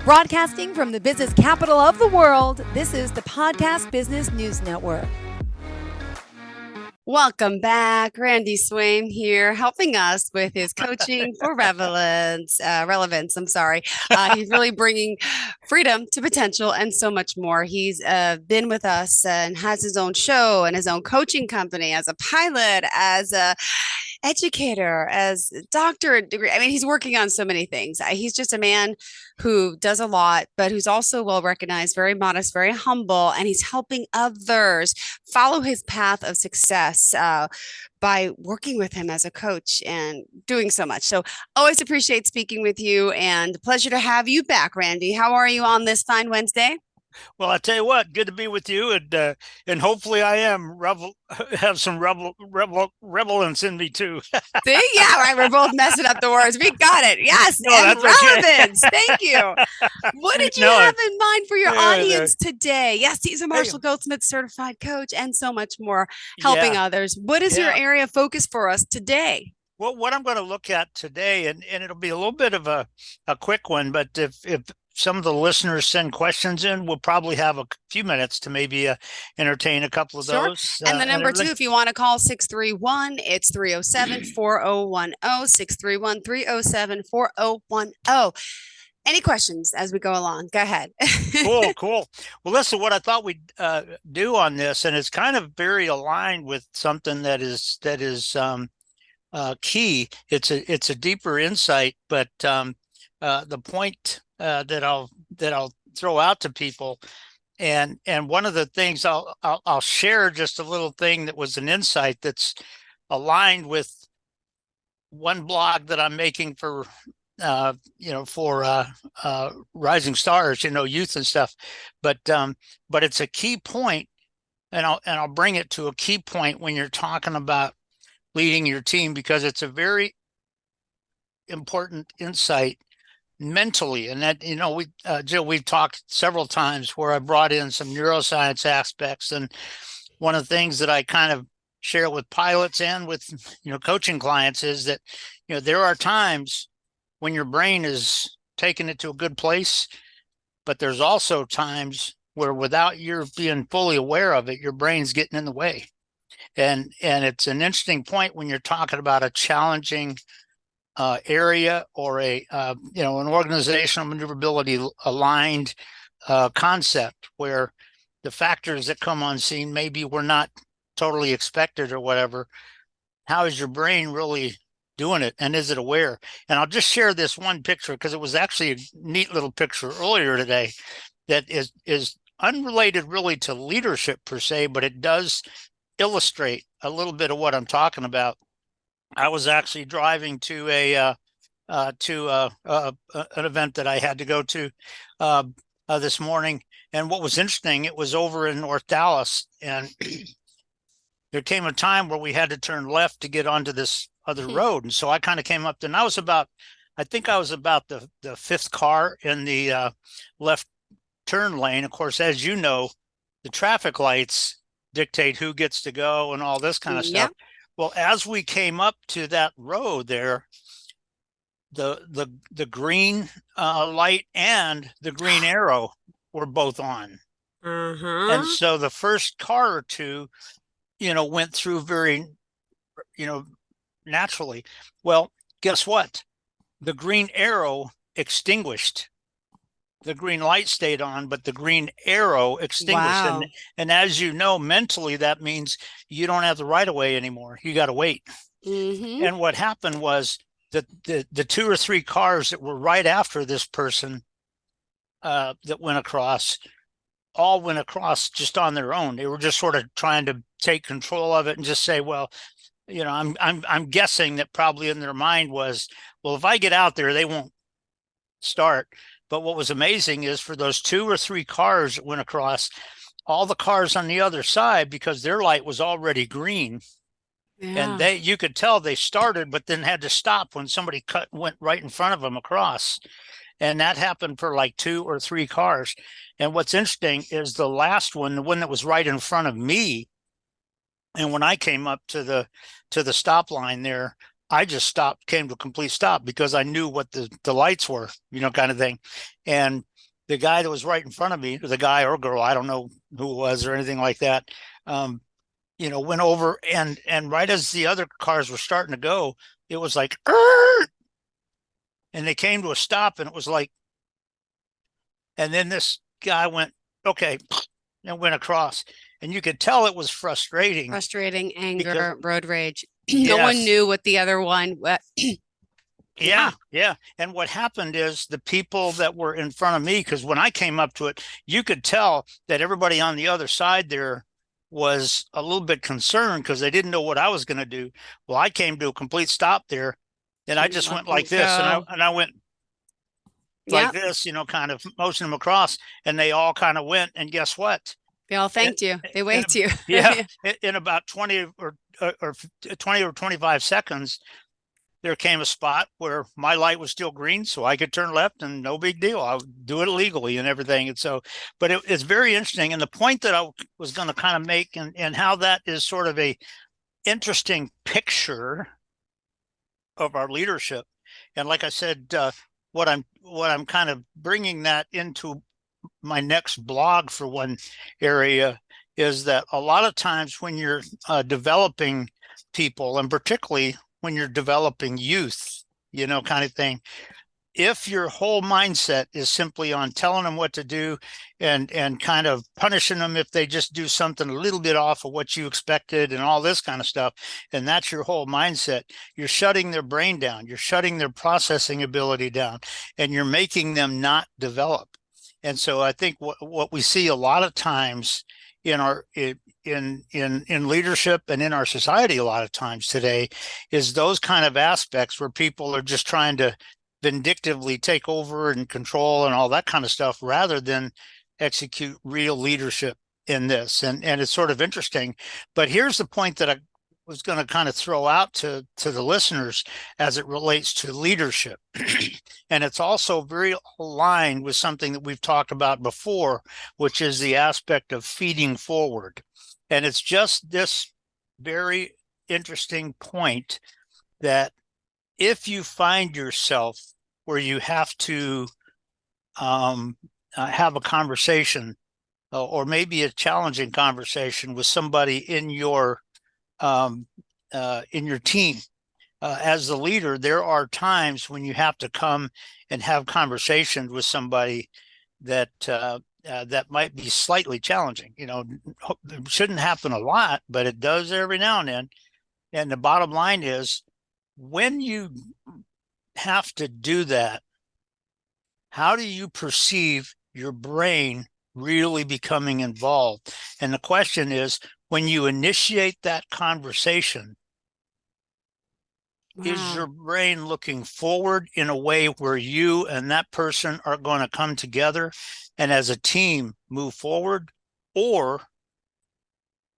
Broadcasting from the business capital of the world, this is the Podcast Business News Network. Welcome back. Randy Swaim here, helping us with his coaching for relevance. He's really bringing freedom to potential and so much more. He's been with us and has his own show and his own coaching company as a pilot, as a educator, as a doctorate degree. I mean, he's working on so many things. He's just a man who does a lot, but who's also well recognized, very modest, very humble, and he's helping others follow his path of success by working with him as a coach and doing so much. So always appreciate speaking with you, and pleasure to have you back, Randy. How are you on this fine Wednesday? Well, I tell you what, good to be with you, and hopefully I have some relevance in me too. See, yeah, right. We're both messing up the words. We got it. Yes, No, and that's okay. relevance. Thank you. What did you have in mind for your audience today? Yes, he's a Marshall Goldsmith certified coach and so much more, helping others. What is your area of focus for us today? Well, what I'm going to look at today, and it'll be a little bit of a quick one, but if some of the listeners send questions in, we'll probably have a few minutes to maybe entertain a couple of those. And the number two, if you want to call 631, it's 307-4010, 631-307-4010. Any questions as we go along? Go ahead. Cool. Well, listen, what I thought we'd do on this, and it's kind of very aligned with something that is key. It's a deeper insight, but the point that I'll throw out to people, and one of the things I'll share just a little thing that was an insight that's aligned with one blog that I'm making for Rising Stars, youth and stuff, but it's a key point, and I'll bring it to a key point when you're talking about leading your team, because it's a very important insight mentally. And that, Jill, we've talked several times where I brought in some neuroscience aspects. And one of the things that I kind of share with pilots and with, coaching clients is that, there are times when your brain is taking it to a good place, but there's also times where without your being fully aware of it, your brain's getting in the way. And it's an interesting point when you're talking about a challenging area or an organizational maneuverability aligned concept where the factors that come on scene maybe were not totally expected or whatever. How is your brain really doing it, and is it aware? And I'll just share this one picture because it was actually a neat little picture earlier today that is unrelated really to leadership per se, but it does illustrate a little bit of what I'm talking about. I was actually driving to an event that I had to go to this morning, and what was interesting, it was over in North Dallas, and there came a time where we had to turn left to get onto this other road, and so I kind of came up there, and I think I was about the fifth car in the left turn lane. Of course, as you know, the traffic lights dictate who gets to go and all this kind of stuff. Well, as we came up to that road there, the green light and the green arrow were both on. And so the first car or two, went through very, naturally. Well, guess what? The green arrow extinguished. The green light stayed on, but the green arrow extinguished. Wow. And as you know, mentally, that means you don't have the right of way anymore. You got to wait. And what happened was that the two or three cars that were right after this person that went across, all went across just on their own. They were just sort of trying to take control of it and just say, well, I'm guessing that probably in their mind was, well, if I get out there, they won't start. But what was amazing is for those two or three cars that went across, all the cars on the other side, because their light was already green, and you could tell they started, but then had to stop when somebody went right in front of them across. And that happened for like two or three cars. And what's interesting is the last one, the one that was right in front of me, and when I came up to the stop line there, I just came to a complete stop because I knew what the lights were, kind of thing. And the guy that was right in front of me, the guy or girl, I don't know who it was or anything like that, went over and right as the other cars were starting to go, it was like, and they came to a stop, and it was like, and then this guy went, okay, and went across, and you could tell it was frustrating. Frustrating, anger, because, road rage. No one yes, knew what the other one. yeah. And what happened is the people that were in front of me, because when I came up to it, you could tell that everybody on the other side there was a little bit concerned because they didn't know what I was going to do. Well, I came to a complete stop there, and I just went like this, and I went like this, kind of motioned them across, and they all kind of went. And guess what? They all thanked you. They waved you. Yeah, in about 20 or 20 or 25 seconds, there came a spot where my light was still green, so I could turn left, and no big deal. I would do it illegally and everything. And so, but it's very interesting. And the point that I was going to kind of make, and how that is sort of a interesting picture of our leadership. And like I said, what I'm kind of bringing that into my next blog for one area is that a lot of times when you're developing people, and particularly when you're developing youth, kind of thing, if your whole mindset is simply on telling them what to do and kind of punishing them if they just do something a little bit off of what you expected and all this kind of stuff, and that's your whole mindset, you're shutting their brain down, you're shutting their processing ability down, and you're making them not develop. And so I think what we see a lot of times in our in leadership and in our society a lot of times today is those kind of aspects where people are just trying to vindictively take over and control and all that kind of stuff rather than execute real leadership in this. And it's sort of interesting. But here's the point that I was going to kind of throw out to the listeners as it relates to leadership. And it's also very aligned with something that we've talked about before, which is the aspect of feeding forward. And it's just this very interesting point that if you find yourself where you have to have a conversation or maybe a challenging conversation with somebody in your team, as the leader, there are times when you have to come and have conversations with somebody that that might be slightly challenging. It shouldn't happen a lot, but it does every now and then. And the bottom line is, when you have to do that, how do you perceive your brain really becoming involved? And the question is, when you initiate that conversation, is your brain looking forward in a way where you and that person are going to come together and as a team move forward? Or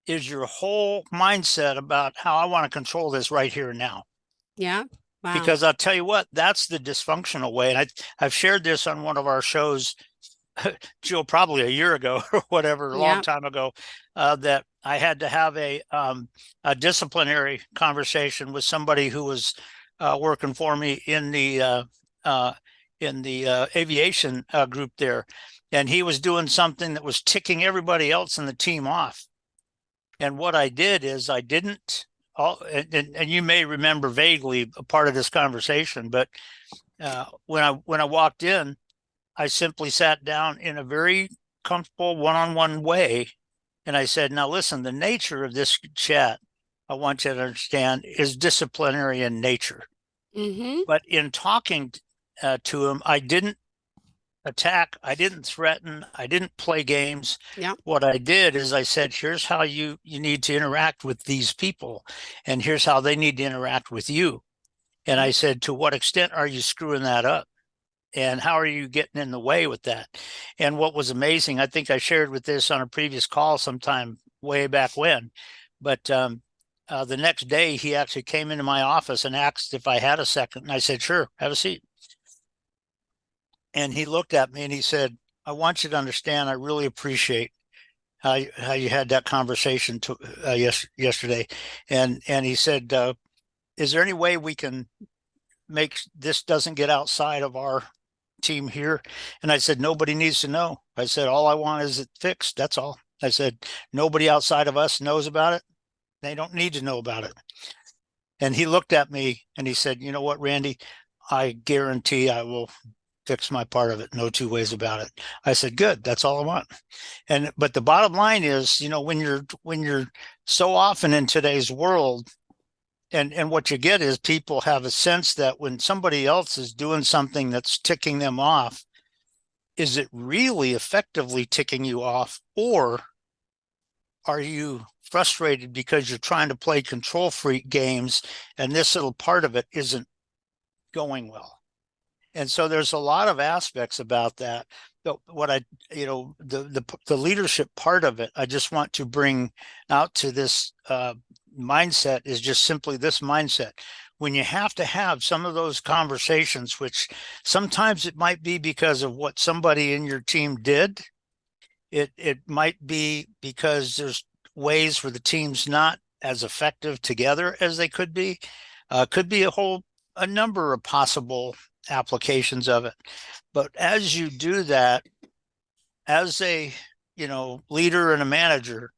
is your whole mindset about how I want to control this right here and now? Yeah. Wow. Because I'll tell you what, that's the dysfunctional way. And I've shared this on one of our shows, Jill, probably a year ago or whatever, a long time ago, that I had to have a disciplinary conversation with somebody who was working for me in the aviation group there. And he was doing something that was ticking everybody else in the team off. And what I did is I didn't, and you may remember vaguely a part of this conversation, but when I walked in, I simply sat down in a very comfortable one-on-one way, and I said, "Now listen, the nature of this chat, I want you to understand, is disciplinary in nature." Mm-hmm. But in talking to him, I didn't attack, I didn't threaten, I didn't play games. Yeah. What I did is I said, here's how you need to interact with these people, and here's how they need to interact with you. And I said, to what extent are you screwing that up? And how are you getting in the way with that? And what was amazing, I think I shared with this on a previous call sometime way back when, but the next day he actually came into my office and asked if I had a second. And I said, sure, have a seat. And he looked at me and he said, I want you to understand, I really appreciate how you had that conversation yesterday. And he said, is there any way we can make this doesn't get outside of our team here. And I said, nobody needs to know. I said, all I want is it fixed. That's all. I said, nobody outside of us knows about it. They don't need to know about it. And he looked at me and he said, you know what, Randy, I guarantee I will fix my part of it. No two ways about it. I said, good. That's all I want. But the bottom line is, when you're so often in today's world, and what you get is people have a sense that when somebody else is doing something that's ticking them off, is it really effectively ticking you off, or are you frustrated because you're trying to play control freak games and this little part of it isn't going well? And so there's a lot of aspects about that. But what the leadership part of it, I just want to bring out to this mindset is just simply this mindset. When you have to have some of those conversations, which sometimes it might be because of what somebody in your team did. It might be because there's ways where the team's not as effective together as they could be. Could be a number of possible applications of it. But as you do that, as a leader and a manager,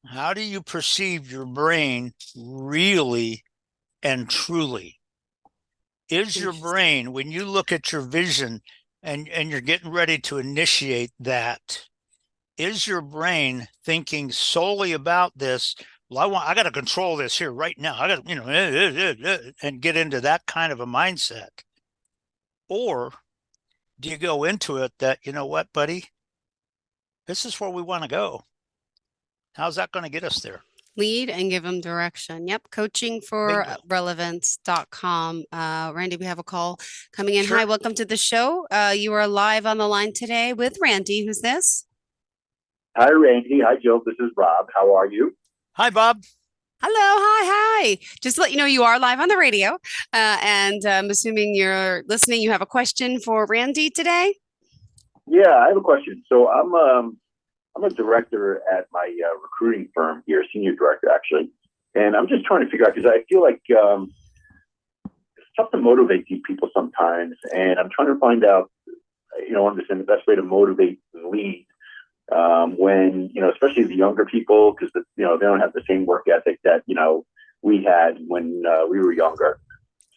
how do you perceive your brain really and truly? Is your brain, when you look at your vision and you're getting ready to initiate that, is your brain thinking solely about this? Well, I got to control this here right now. I got to, and get into that kind of a mindset. Or do you go into it that, you know what, buddy, this is where we want to go. How's that going to get us there? Lead and give them direction. Yep. Coaching for relevance.com. Randy, we have a call coming in. Sure. Hi, welcome to the show. You are live on the line today with Randy. Who's this? Hi, Randy. Hi, Jill. This is Rob. How are you? Hi, Bob. Hello. Hi. Just to let you know, you are live on the radio. And I'm assuming you're listening. You have a question for Randy today? Yeah, I have a question. So I'm a director at my recruiting firm here, senior director, actually. And I'm just trying to figure out, because I feel like it's tough to motivate these people sometimes. And I'm trying to find out, understand the best way to motivate the lead when, especially the younger people, because, they don't have the same work ethic that, we had when we were younger.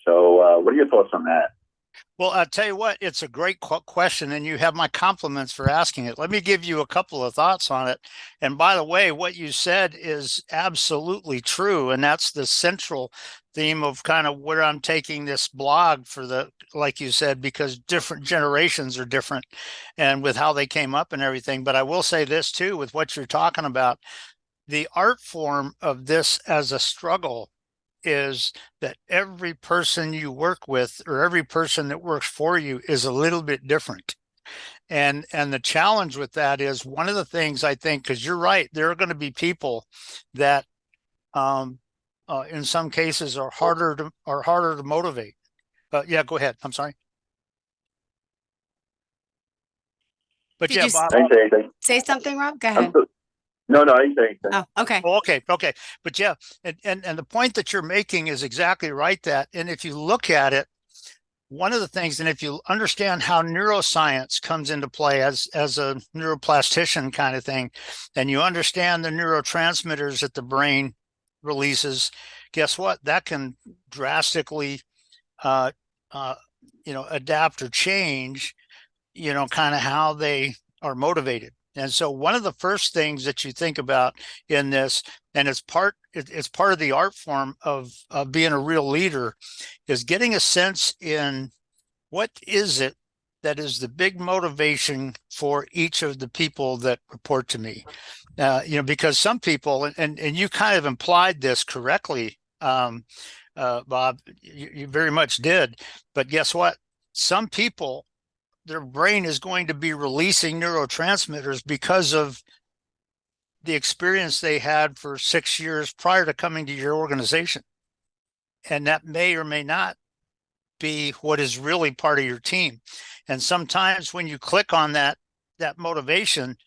So what are your thoughts on that? Well, I'll tell you what, it's a great question, and you have my compliments for asking it. Let me give you a couple of thoughts on it. And by the way, what you said is absolutely true. And that's the central theme of kind of where I'm taking this blog like you said, because different generations are different and with how they came up and everything. But I will say this too, with what you're talking about, the art form of this as a struggle is that every person you work with or every person that works for you is a little bit different. And the challenge with that is one of the things I think, because you're right, there are going to be people that in some cases are harder to motivate. Yeah, go ahead. I'm sorry. But Did yeah, Bob, say something, Rob? Go ahead. No, I didn't say anything. Oh, okay. Okay. But yeah, and the point that you're making is exactly right. And if you look at it, one of the things, and if you understand how neuroscience comes into play as a neuroplastician kind of thing, and you understand the neurotransmitters that the brain releases, guess what? That can drastically, adapt or change, kind of how they are motivated. And so one of the first things that you think about in this, and it's part of the art form of being a real leader, is getting a sense in what is it that is the big motivation for each of the people that report to me. Because some people, and you kind of implied this correctly, Bob, you very much did. But guess what? Some people, their brain is going to be releasing neurotransmitters because of the experience they had for 6 years prior to coming to your organization. And that may or may not be what is really part of your team. And sometimes when you click on that motivation,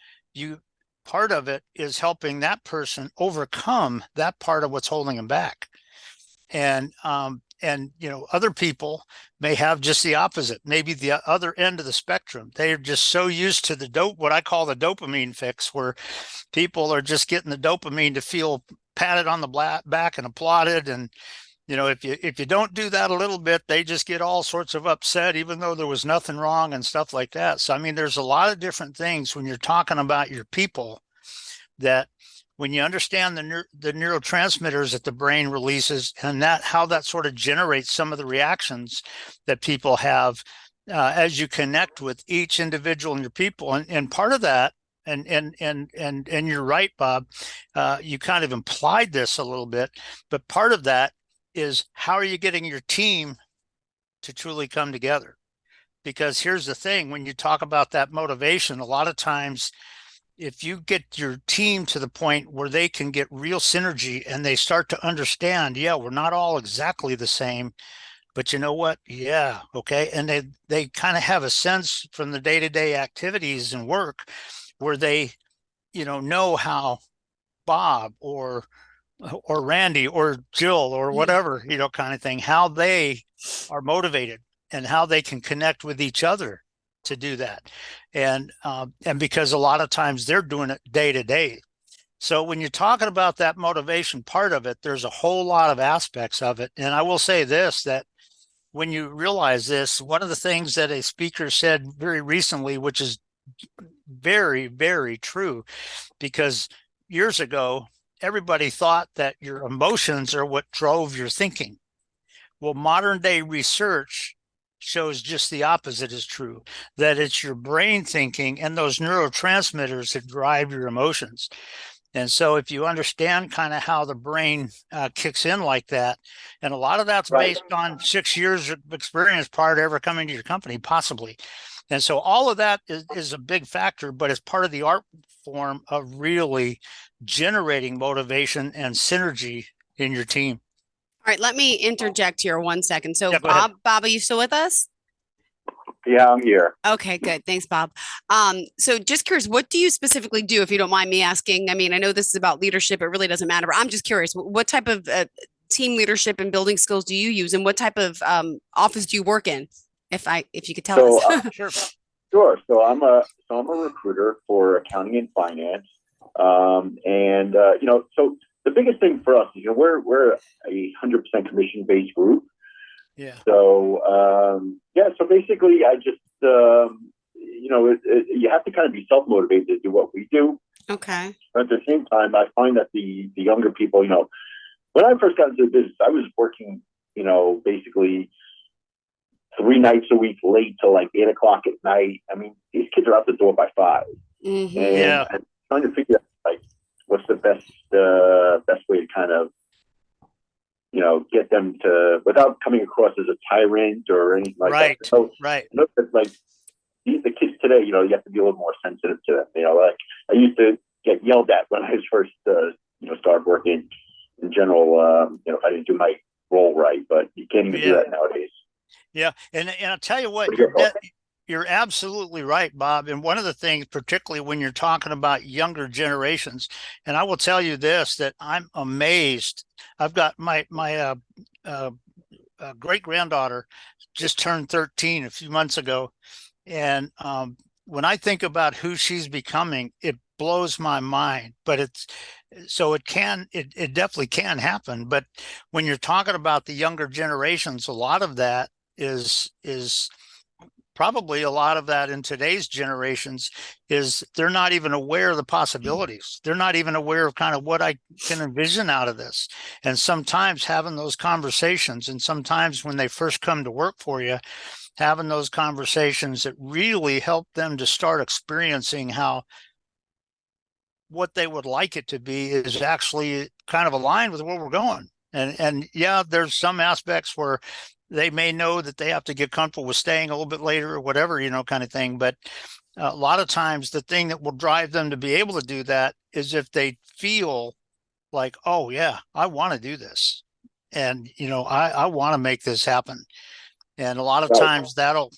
part of it is helping that person overcome that part of what's holding them back. And other people may have just the opposite, maybe the other end of the spectrum. They are just so used to what I call the dopamine fix, where people are just getting the dopamine to feel patted on the back and applauded. And, if you don't do that a little bit, they just get all sorts of upset, even though there was nothing wrong and stuff like that. So, I mean, there's a lot of different things when you're talking about your people, that when you understand the neurotransmitters that the brain releases, and how that sort of generates some of the reactions that people have as you connect with each individual in your people. And part of that, and you're right, Bob, you kind of implied this a little bit, but part of that is, how are you getting your team to truly come together? Because here's the thing, when you talk about that motivation, a lot of times, if you get your team to the point where they can get real synergy and they start to understand, yeah, we're not all exactly the same, but you know what? Yeah, okay. And they kind of have a sense from the day-to-day activities and work, where they, know how Bob or Randy or Jill or whatever, kind of thing, how they are motivated and how they can connect with each other to do that. And because a lot of times they're doing it day to day. So when you're talking about that motivation part of it, there's a whole lot of aspects of it. And I will say this, that when you realize this, one of the things that a speaker said very recently, which is very, very true, because years ago, everybody thought that your emotions are what drove your thinking. Well, modern day research shows just the opposite is true, that it's your brain thinking and those neurotransmitters that drive your emotions. And so if you understand kind of how the brain kicks in like that, and a lot of that's based on 6 years of experience prior to ever coming to your company, possibly. And so all of that is a big factor, but it's part of the art form of really generating motivation and synergy in your team. All right, let me interject here 1 second. So, Yeah, go ahead. Bob, are you still with us? Yeah, I'm here. Okay, good. Thanks, Bob. So just curious, what do you specifically do, if you don't mind me asking? I mean, I know this is about leadership. It really doesn't matter, but I'm just curious, what type of team leadership and building skills do you use, and what type of office do you work in? If you could tell us. Sure. Sure. So I'm a recruiter for accounting and finance. So the biggest thing for us is, we're a 100% commission based group. Yeah. So so basically, I just you have to kind of be self motivated to do what we do. Okay. But at the same time, I find that the younger people, when I first got into the business, I was working, basically 3 nights a week, late till like 8 o'clock at night. I mean, these kids are out the door by 5. Mm-hmm. And I'm trying to figure out, like, what's the best way to kind of, get them to, without coming across as a tyrant or anything like that. So, right. Like the kids today, you have to be a little more sensitive to them. Like I used to get yelled at when I was first, started working in general, if I didn't do my role right, but you can't even do that nowadays. Yeah. And I'll tell you what, you're absolutely right, Bob. And one of the things, particularly when you're talking about younger generations, and I will tell you this, that I'm amazed. I've got my great granddaughter just turned 13 a few months ago. And when I think about who she's becoming, it blows my mind. But it definitely can happen. But when you're talking about the younger generations, a lot of that is probably a lot of that in today's generations is they're not even aware of the possibilities. They're not even aware of kind of what I can envision out of this. And sometimes having those conversations, and sometimes when they first come to work for you, having those conversations that really help them to start experiencing how what they would like it to be is actually kind of aligned with where we're going. And yeah, there's some aspects where they may know that they have to get comfortable with staying a little bit later or whatever, kind of thing. But a lot of times the thing that will drive them to be able to do that is if they feel like, oh yeah, I want to do this. And, I want to make this happen. And a lot of times that'll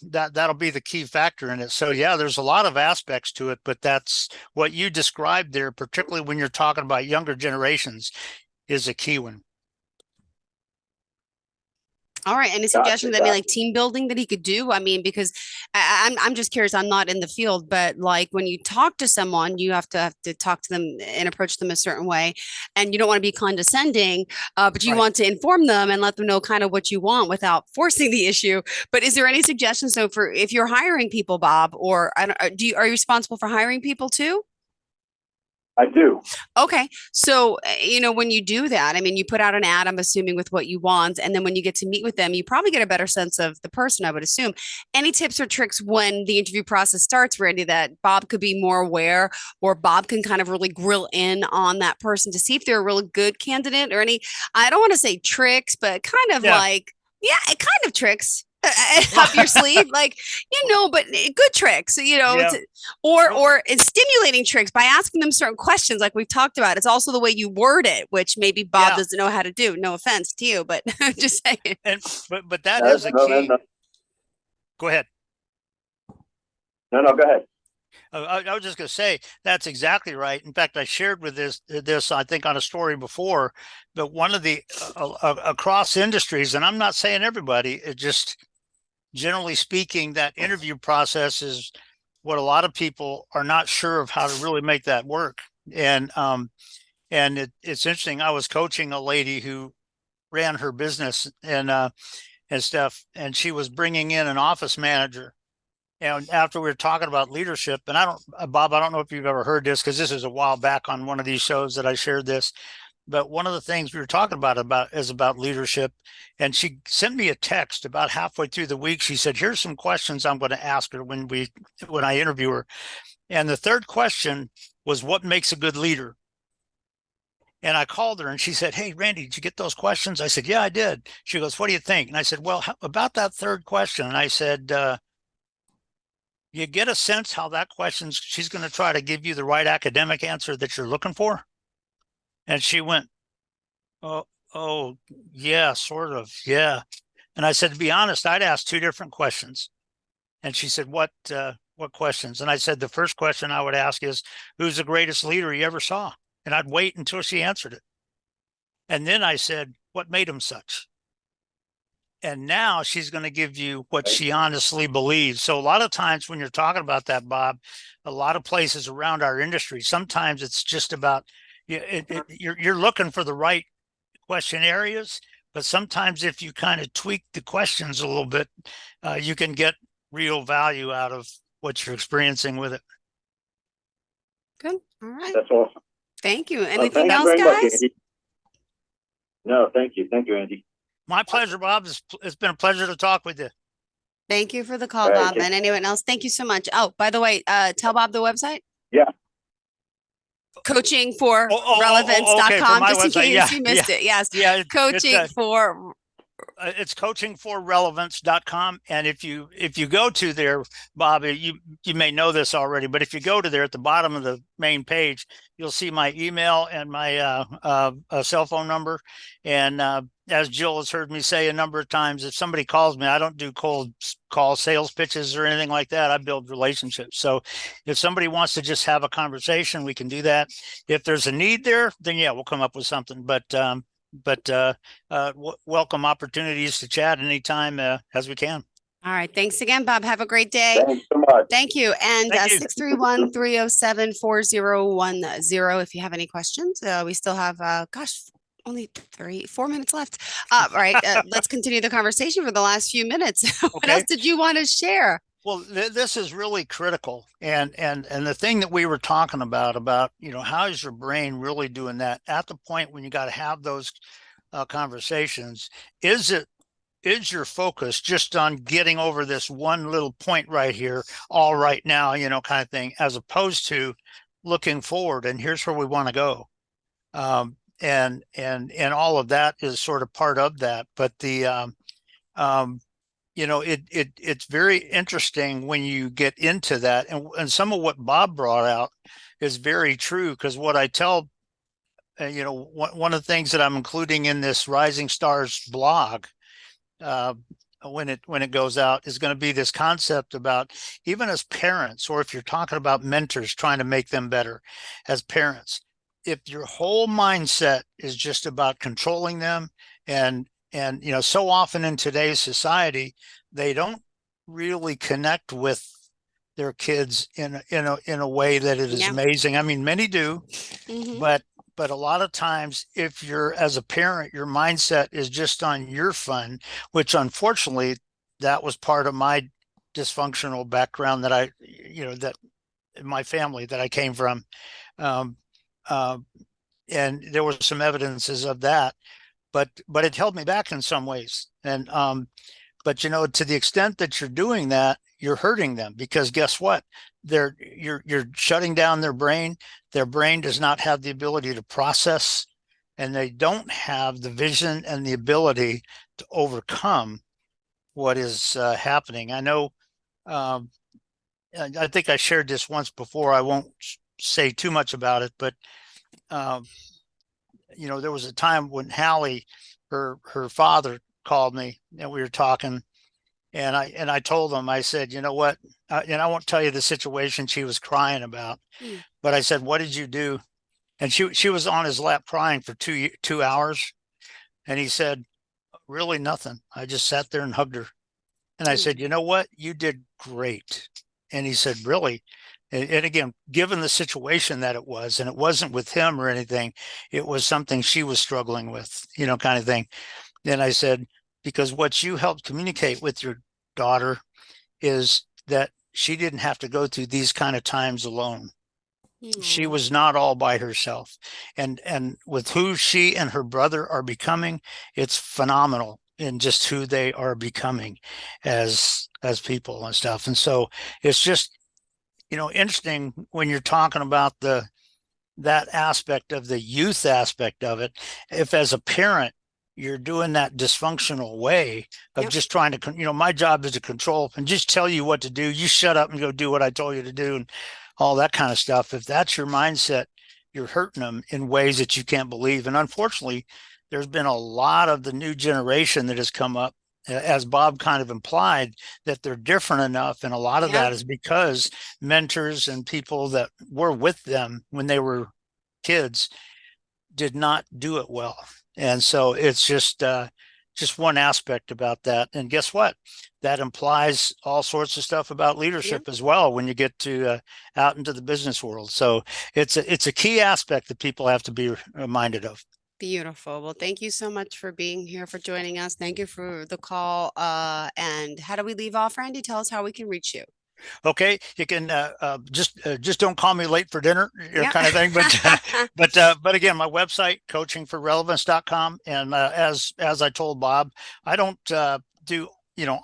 be the key factor in it. So yeah, there's a lot of aspects to it, but that's what you described there, particularly when you're talking about younger generations, is a key one. All right. Any suggestions, any like team building that he could do? I mean, because I'm just curious. I'm not in the field, but like when you talk to someone, you have to talk to them and approach them a certain way, and you don't want to be condescending, but you Right. want to inform them and let them know kind of what you want without forcing the issue. But is there any suggestions? So for if you're hiring people, Bob, or I don't, are you responsible for hiring people too? I do. Okay. So, when you do that, I mean, you put out an ad, I'm assuming, with what you want. And then when you get to meet with them, you probably get a better sense of the person, I would assume. Any tips or tricks when the interview process starts, Randy, that Bob could be more aware, or Bob can kind of really grill in on that person to see if they're a really good candidate, or any, I don't want to say tricks, but kind of like, yeah, kind of tricks up your sleeve, like, but good tricks, it's, or it's stimulating tricks by asking them certain questions, like we've talked about. It's also the way you word it, which maybe Bob doesn't know how to do. No offense to you, but just saying. And but that is a key. No. Go ahead. No, go ahead. I was just going to say that's exactly right. In fact, I shared with this I think on a story before, but one of the across industries, and I'm not saying everybody, it just generally speaking, that interview process is what a lot of people are not sure of how to really make that work. And it's interesting. I was coaching a lady who ran her business and stuff, and she was bringing in an office manager. And after we were talking about leadership, and Bob, I don't know if you've ever heard this, because this is a while back on one of these shows that I shared this. But one of the things we were talking about is about leadership. And she sent me a text about halfway through the week. She said, here's some questions I'm going to ask her when I interview her. And the third question was, what makes a good leader? And I called her and she said, hey, Randy, did you get those questions? I said, yeah, I did. She goes, what do you think? And I said, well, about that third question. And I said, you get a sense how that question's, she's going to try to give you the right academic answer that you're looking for? And she went, oh, yeah, sort of, yeah. And I said, to be honest, I'd ask two different questions. And she said, what questions? And I said, the first question I would ask is, who's the greatest leader you ever saw? And I'd wait until she answered it. And then I said, what made him such? And now she's going to give you what she honestly believes. So a lot of times when you're talking about that, Bob, a lot of places around our industry, sometimes it's just about, you're looking for the right question areas, but sometimes if you kind of tweak the questions a little bit, you can get real value out of what you're experiencing with it. Good. All right. That's awesome. Thank you. Anything else, guys? No, thank you. Thank you, Andy. My pleasure, Bob. It's been a pleasure to talk with you. Thank you for the call, Bob. And anyone else, thank you so much. Oh, by the way, tell Bob the website. Yeah. Coaching for relevance.com, okay, just in website. case you missed it. Yes. Yeah. It's coachingforrelevance.com. And if you go to there, Bob, you may know this already, but if you go to there at the bottom of the main page, you'll see my email and my cell phone number. And as Jill has heard me say a number of times, if somebody calls me, I don't do cold call sales pitches or anything like that. I build relationships. So if somebody wants to just have a conversation, we can do that. If there's a need there, then yeah, we'll come up with something. But welcome opportunities to chat anytime as we can. All right. Thanks again, Bob. Have a great day. Thanks so much. Thank you. And 631-307-4010 if you have any questions. We still have, only 4 minutes left. All right. Let's continue the conversation for the last few minutes. What else did you want to share? Well, this is really critical. And the thing that we were talking about, how is your brain really doing that at the point when you got to have those conversations? Is your focus just on getting over this one little point right here, all right now, kind of thing, as opposed to looking forward and here's where we want to go. And all of that is sort of part of that. But it's very interesting when you get into that. And some of what Bob brought out is very true, because what I tell, one of the things that I'm including in this Rising Stars blog, when it goes out, is going to be this concept about, even as parents, or if you're talking about mentors trying to make them better as parents, if your whole mindset is just about controlling them and and so often in today's society, they don't really connect with their kids in a way that it is Yeah. amazing. I mean, many do, Mhm. but a lot of times, if you're as a parent, your mindset is just on your fun, which unfortunately that was part of my dysfunctional background that that my family that I came from. Um, uh, and there was some evidences of that, but it held me back in some ways. And but to the extent that you're doing that, you're hurting them, because guess what? You're shutting down their brain. Their brain does not have the ability to process, and they don't have the vision and the ability to overcome what is happening. I know. Um, I think I shared this once before. I won't say too much about it, but um, there was a time when Hallie, her father, called me, and we were talking, and I told him, I said, you know what, and I won't tell you the situation she was crying about, but I said, what did you do? And she was on his lap crying for 2 hours, and he said, really nothing. I just sat there and hugged her, and I said, you know what, you did great. And he said, really? And again, given the situation that it was, and it wasn't with him or anything, it was something she was struggling with, kind of thing. Then I said, because what you helped communicate with your daughter is that she didn't have to go through these kind of times alone. She was not all by herself. And with who she and her brother are becoming, it's phenomenal in just who they are becoming as people and stuff. And so it's just, interesting when you're talking about that aspect of the youth aspect of it. If as a parent you're doing that dysfunctional way of just trying to, my job is to control and just tell you what to do. You shut up and go do what I told you to do, and all that kind of stuff. If that's your mindset, you're hurting them in ways that you can't believe. And unfortunately, there's been a lot of the new generation that has come up, as Bob kind of implied, that they're different enough. And a lot of that is because mentors and people that were with them when they were kids did not do it well. And so it's just one aspect about that. And guess what? That implies all sorts of stuff about leadership as well when you get to out into the business world. So it's a key aspect that people have to be reminded of. Beautiful. Well, thank you so much for being here, for joining us. Thank you for the call. And how do we leave off, Randy? Tell us how we can reach you. Okay, you can just don't call me late for dinner, kind of thing. But again, my website, coachingforrelevance.com, and as I told Bob, I don't do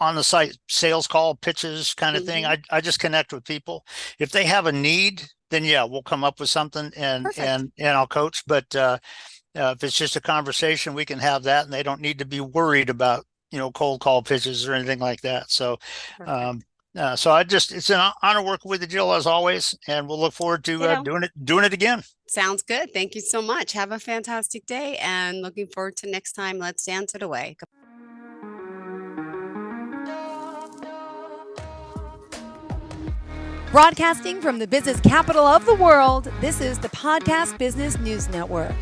on the site sales call pitches kind of thing. I just connect with people. If they have a need, then we'll come up with something and I'll coach. But if it's just a conversation, we can have that, and they don't need to be worried about cold call pitches or anything like that. So. So it's an honor working with you, Jill, as always, and we'll look forward to doing it again. Sounds good. Thank you so much. Have a fantastic day, and looking forward to next time. Let's dance it away. Broadcasting from the business capital of the world, this is the Podcast Business News Network.